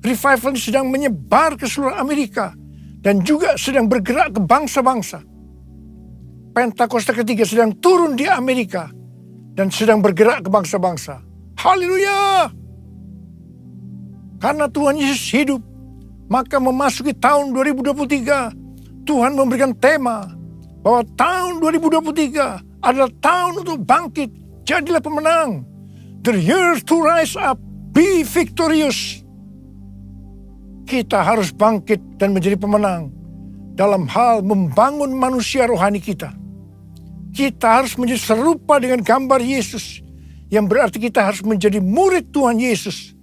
Revival ini sedang menyebar ke seluruh Amerika dan juga sedang bergerak ke bangsa-bangsa. Pentakosta ketiga sedang turun di Amerika dan sedang bergerak ke bangsa-bangsa. Haleluya! Karena Tuhan Yesus hidup, maka memasuki tahun 2023, Tuhan memberikan tema bahwa tahun 2023 adalah tahun untuk bangkit. Jadilah pemenang. The year to rise up, be victorious. Kita harus bangkit dan menjadi pemenang dalam hal membangun manusia rohani kita. Kita harus menjadi serupa dengan gambar Yesus, yang berarti kita harus menjadi murid Tuhan Yesus.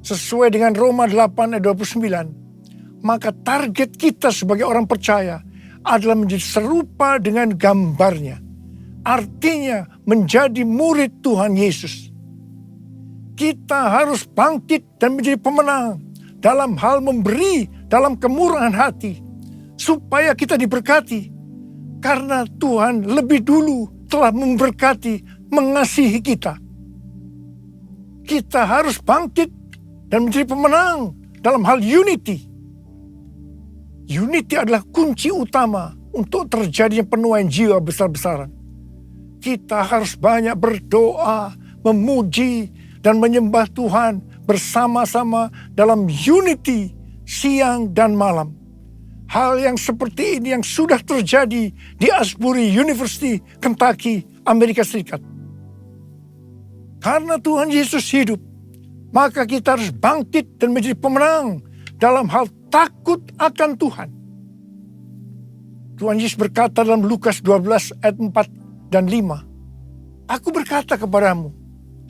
Sesuai dengan Roma 8 ayat 29, maka target kita sebagai orang percaya adalah menjadi serupa dengan gambarnya. Artinya menjadi murid Tuhan Yesus. Kita harus bangkit dan menjadi pemenang dalam hal memberi, dalam kemurahan hati, supaya kita diberkati. Karena Tuhan lebih dulu telah memberkati, mengasihi kita. Kita harus bangkit dan menjadi pemenang dalam hal unity. Unity adalah kunci utama untuk terjadinya penuaian jiwa besar-besaran. Kita harus banyak berdoa, memuji, dan menyembah Tuhan bersama-sama dalam unity siang dan malam. Hal yang seperti ini yang sudah terjadi di Asbury University, Kentucky, Amerika Serikat. Karena Tuhan Yesus hidup, maka kita harus bangkit dan menjadi pemenang dalam hal takut akan Tuhan. Tuhan Yesus berkata dalam Lukas 12 ayat 4 dan 5, "Aku berkata kepadamu,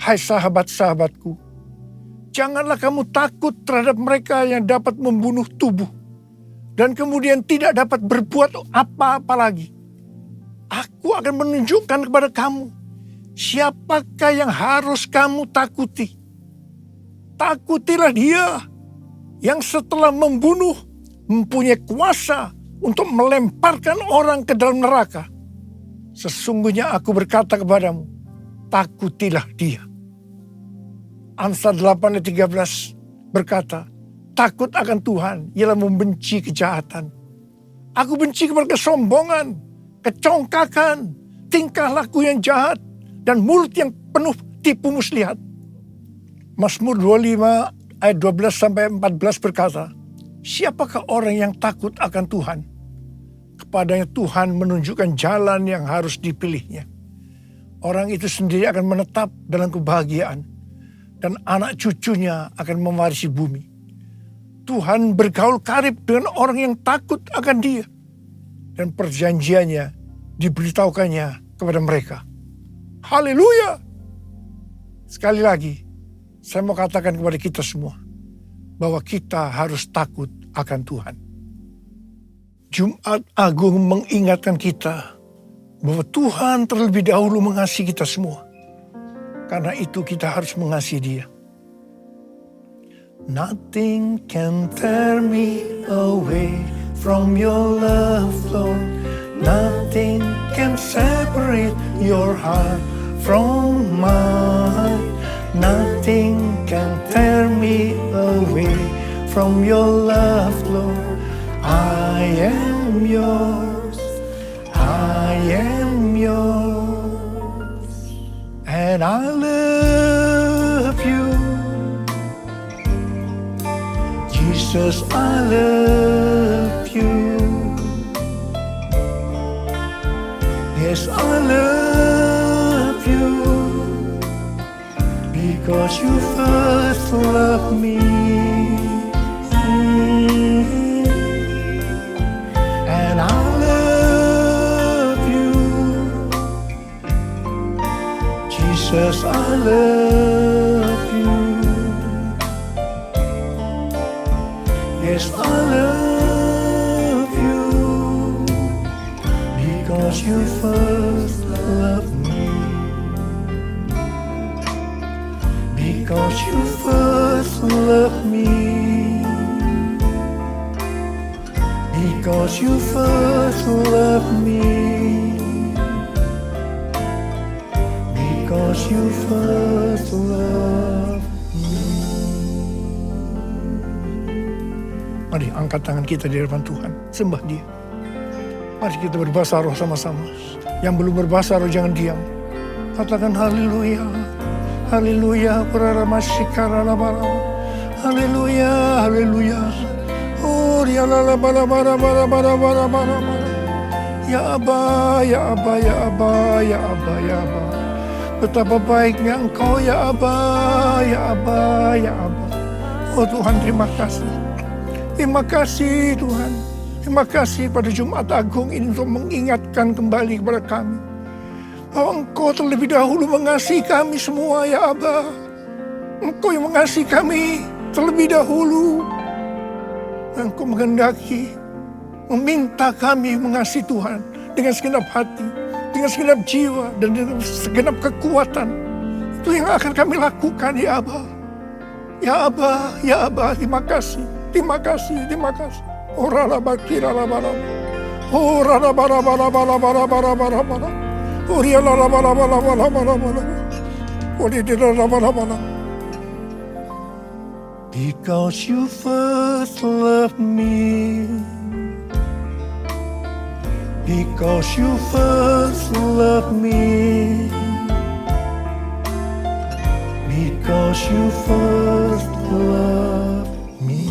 hai sahabat-sahabatku, janganlah kamu takut terhadap mereka yang dapat membunuh tubuh, dan kemudian tidak dapat berbuat apa-apa lagi. Aku akan menunjukkan kepada kamu siapakah yang harus kamu takuti. Takutilah Dia yang setelah membunuh mempunyai kuasa untuk melemparkan orang ke dalam neraka. Sesungguhnya aku berkata kepadamu, takutilah Dia." Amsal 8 ayat 13 berkata, "Takut akan Tuhan ialah membenci kejahatan. Aku benci kepada kesombongan, kecongkakan, tingkah laku yang jahat, dan mulut yang penuh tipu muslihat." Mazmur 25 ayat 12 sampai 14 berkata, "Siapakah orang yang takut akan Tuhan? Kepadanya Tuhan menunjukkan jalan yang harus dipilihnya. Orang itu sendiri akan menetap dalam kebahagiaan, dan anak cucunya akan mewarisi bumi." Tuhan bergaul karib dengan orang yang takut akan Dia, dan perjanjiannya diberitahukannya kepada mereka. Haleluya! Sekali lagi, saya mau katakan kepada kita semua, bahwa kita harus takut akan Tuhan. Jumat Agung mengingatkan kita, bahwa Tuhan terlebih dahulu mengasihi kita semua. Karena itu kita harus mengasihi Dia. Nothing can tear me away from your love, Lord. Nothing can separate your heart from mine. Nothing can tear me away from your love, Lord. I am yours. I am yours. And I love you. Jesus, I love you. Yes, I love you, because you first loved me. And I love you, Jesus, I love you. Yes, I love you, because you first loved me. Because you first loved me. Because you first loved me. Because you first loved me. Mari angkat tangan kita di hadapan Tuhan, sembah Dia. Mari kita berbahasa roh sama-sama. Yang belum berbahasa roh jangan diam. Katakan haleluya, haleluya, paramasikaralamara, haleluya, haleluya. Oh, ya la la bara bara bara bara bara bara. Ya Aba, ya Aba, ya Aba, ya Aba, ya Aba. Betapa baiknya Engkau ya Aba, ya Aba, ya Aba. Oh Tuhan, terima kasih. Terima kasih Tuhan. Terima kasih pada Jumat Agung ini untuk mengingatkan kembali kepada kami bahwa Engkau terlebih dahulu mengasihi kami semua ya Aba. Engkau yang mengasihi kami terlebih dahulu. Engkau menghendaki, meminta kami mengasihi Tuhan dengan segenap hati, dengan segenap jiwa, dan dengan segenap kekuatan. Itu yang akan kami lakukan ya Aba. Ya Aba, ya Aba, terima kasih, terima kasih, terima kasih. Orala bakira la bara, orala bara bara bara bara bara bara bara, oriala la bara bara bara bara bara, oriala la bara bara. Because you first loved me. Because you first loved me. Because you first loved me.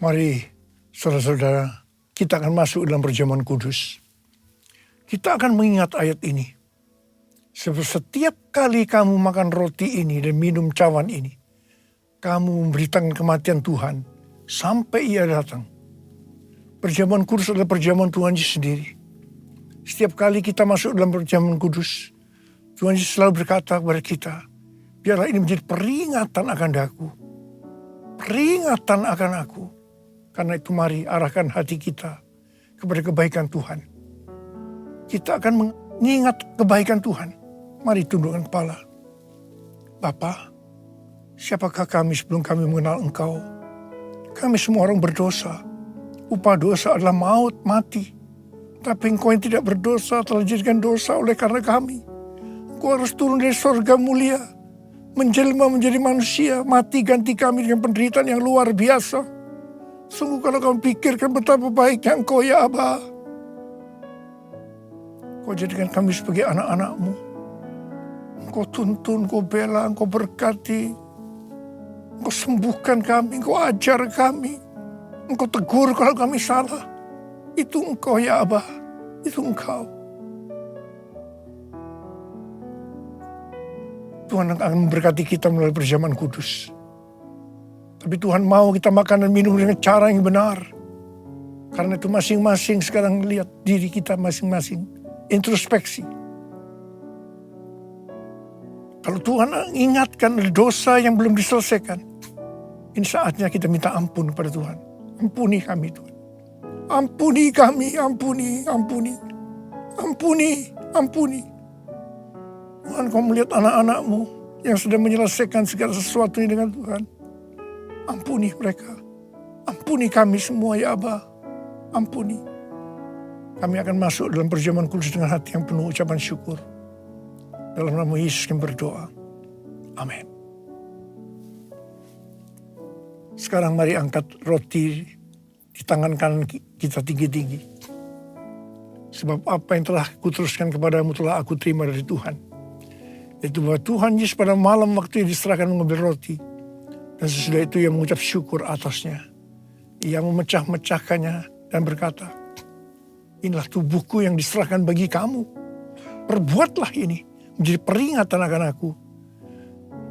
Mari, saudara-saudara, kita akan masuk dalam perjamuan kudus. Kita akan mengingat ayat ini. Setiap kali kamu makan roti ini dan minum cawan ini, kamu memberitakan kematian Tuhan sampai Ia datang. Perjamuan kudus adalah perjamuan Tuhan Yesus sendiri. Setiap kali kita masuk dalam perjamuan kudus, Tuhan Yesus selalu berkata kepada kita, biarlah ini menjadi peringatan akan Aku. Peringatan akan Aku. Karena itu mari arahkan hati kita kepada kebaikan Tuhan. Kita akan mengingat kebaikan Tuhan. Mari tundukkan kepala. Bapa, siapakah kami sebelum kami mengenal Engkau? Kami semua orang berdosa. Upah dosa adalah maut, mati. Tapi Engkau yang tidak berdosa telah dijadikan dosa oleh karena kami. Engkau harus turun dari surga mulia, menjelma menjadi manusia, mati ganti kami dengan penderitaan yang luar biasa. Sungguh kalau kamu pikirkan betapa baiknya Engkau ya Aba. Kau jadikan kami sebagai anak-anak-Mu. Engkau tuntun, Engkau bela, Engkau berkati. Engkau sembuhkan kami, Engkau ajar kami. Engkau tegur kalau kami salah. Itu Engkau ya Aba. Itu Engkau. Tuhan akan memberkati kita melalui perjamuan kudus. Tapi Tuhan mau kita makan dan minum dengan cara yang benar. Karena itu masing-masing sekarang lihat diri kita masing-masing. Introspeksi. Kalau Tuhan ingatkan dosa yang belum diselesaikan, ini saatnya kita minta ampun kepada Tuhan. Ampuni kami Tuhan. Ampuni kami, ampuni, ampuni. Ampuni, ampuni. Tuhan, Kau melihat anak-anak-Mu yang sedang menyelesaikan segala sesuatunya dengan Tuhan. Ampuni mereka. Ampuni kami semua ya Aba. Ampuni. Kami akan masuk dalam perjamuan kudus dengan hati yang penuh ucapan syukur. Dalam nama Yesus kami berdoa. Amin. Sekarang mari angkat roti di tangan kanan kita tinggi-tinggi. Sebab apa yang telah kuteruskan kepadamu telah aku terima dari Tuhan. Yaitu bahwa Tuhan Yesus pada malam waktu diserahkan mengambil roti. Dan sesudah itu ia mengucap syukur atasnya. Ia memecah-mecahkannya dan berkata, inilah tubuhku yang diserahkan bagi kamu. Perbuatlah ini menjadi peringatan akan aku.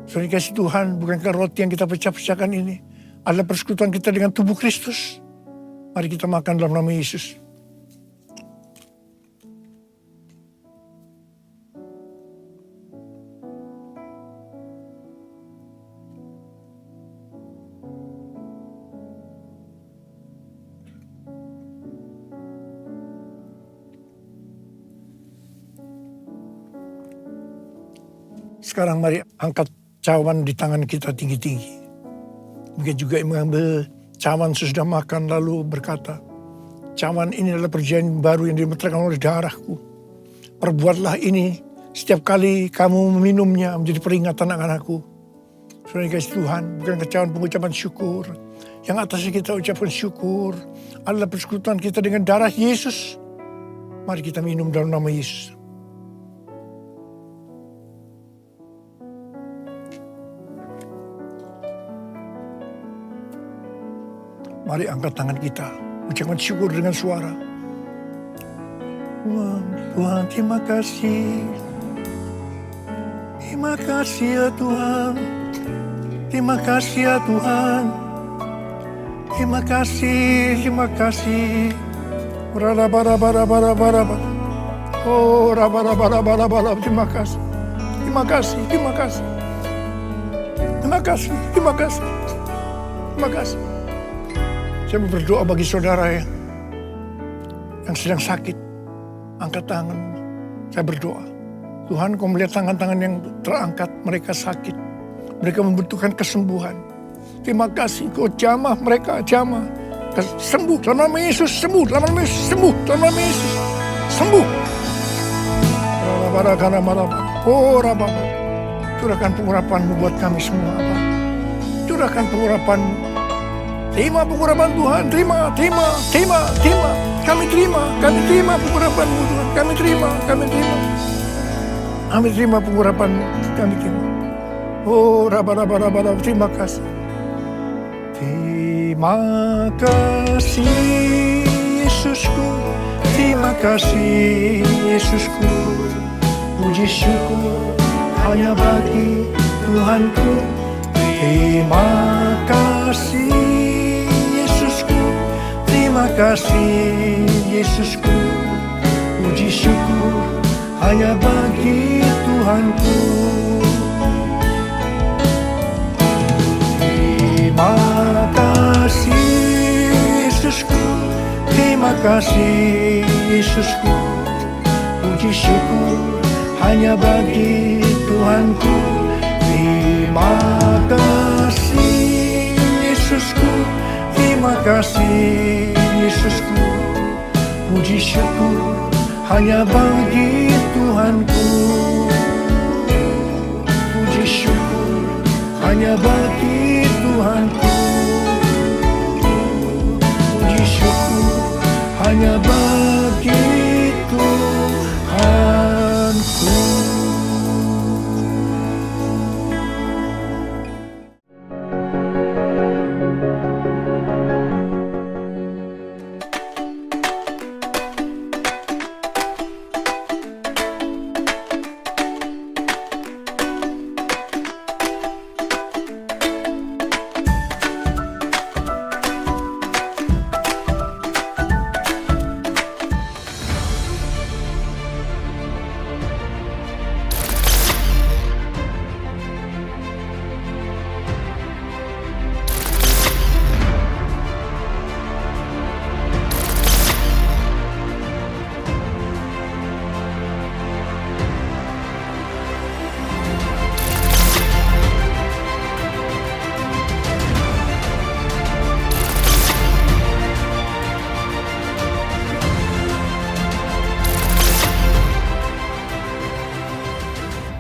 Saudara kasih Tuhan, bukankah roti yang kita pecah-pecahkan ini adalah persekutuan kita dengan tubuh Kristus? Mari kita makan dalam nama Yesus. Sekarang mari angkat cawan di tangan kita tinggi-tinggi. Mungkin juga mengambil cawan sesudah makan lalu berkata, cawan ini adalah perjanjian baru yang dimeteraikan oleh darahku. Perbuatlah ini setiap kali kamu meminumnya menjadi peringatan akan aku. Saudara kasih Tuhan, bukan kecawan pengucapan syukur. Yang atasnya kita ucapkan syukur adalah persekutuan kita dengan darah Yesus. Mari kita minum dalam nama Yesus. Mari angkat tangan kita, ucapkan syukur dengan suara. Tuhan, terima kasih. Terima kasih ya Tuhan. Terima kasih ya Tuhan. Terima kasih, terima kasih. Oh, terima kasih. Terima kasih, terima kasih. Terima kasih, terima kasih. Terima kasih. Saya mau berdoa bagi saudara yang sedang sakit. Angkat tangan. Saya berdoa. Tuhan, Kau melihat tangan-tangan yang terangkat. Mereka sakit. Mereka membutuhkan kesembuhan. Terima kasih. Kau jamah mereka, jamah. Sembuh dalam nama Yesus. Sembuh dalam nama Yesus. Sembuh dalam nama Yesus. Sembuh. Oh, Rabba. Curahkan pengurapan-Mu buat kami semua. Curahkan pengurapan-Mu. Terima pengurapan Tuhan, terima. Kami terima pengurapan-Mu Tuhan. Kami terima. Kami terima pengurapan-Mu, kami terima. Oh, Rabba, terima kasih. Terima kasih Yesusku, terima kasih Yesusku. Puji syukur hanya bagi Tuhanku. Terima kasih Yesusku, terima kasih Yesusku. Puji syukur hanya bagi Tuhanku. Terima kasih Yesusku, terima kasih Yesusku. Puji syukur hanya bagi Tuhanku. Terima kasih Yesusku, terima kasih Yesusku. Puji syukur hanya bagi Tuhanku. Puji syukur hanya bagi Tuhanku. Puji syukur hanya bagi Tuhanku.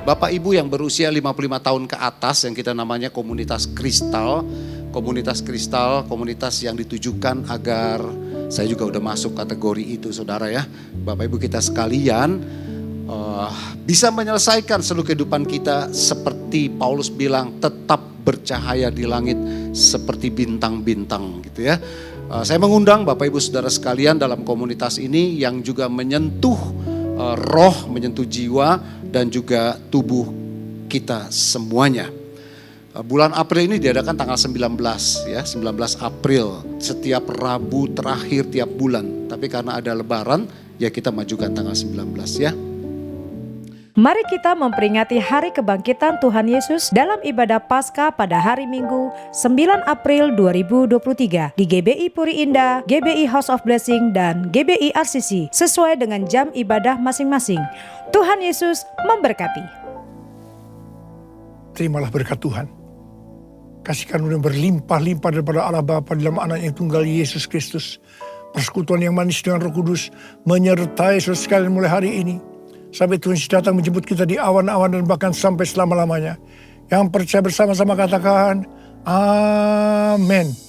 Bapak Ibu yang berusia 55 tahun ke atas yang kita namanya komunitas kristal. Komunitas kristal, komunitas yang ditujukan agar, saya juga udah masuk kategori itu saudara ya. Bapak Ibu kita sekalian bisa menyelesaikan seluruh kehidupan kita seperti Paulus bilang, tetap bercahaya di langit seperti bintang-bintang gitu ya. Saya mengundang Bapak Ibu Saudara sekalian dalam komunitas ini yang juga menyentuh roh, menyentuh jiwa dan juga tubuh kita semuanya. Bulan April ini diadakan tanggal 19 ya, 19 April setiap Rabu terakhir tiap bulan. Tapi karena ada lebaran ya kita majukan tanggal 19 ya. Mari kita memperingati Hari Kebangkitan Tuhan Yesus dalam ibadah Paskah pada hari Minggu 9 April 2023 di GBI Puri Indah, GBI House of Blessing, dan GBI RCC sesuai dengan jam ibadah masing-masing. Tuhan Yesus memberkati. terimalah berkat Tuhan. Kasih karunia berlimpah-limpah daripada Allah Bapa dalam anak yang tunggal Yesus Kristus. Persekutuan yang manis dengan Roh Kudus menyertai saudara sekalian mulai hari ini. Sampai Tuhan Yesus datang menjemput kita di awan-awan dan bahkan sampai selama-lamanya. Yang percaya bersama-sama katakan, Amin.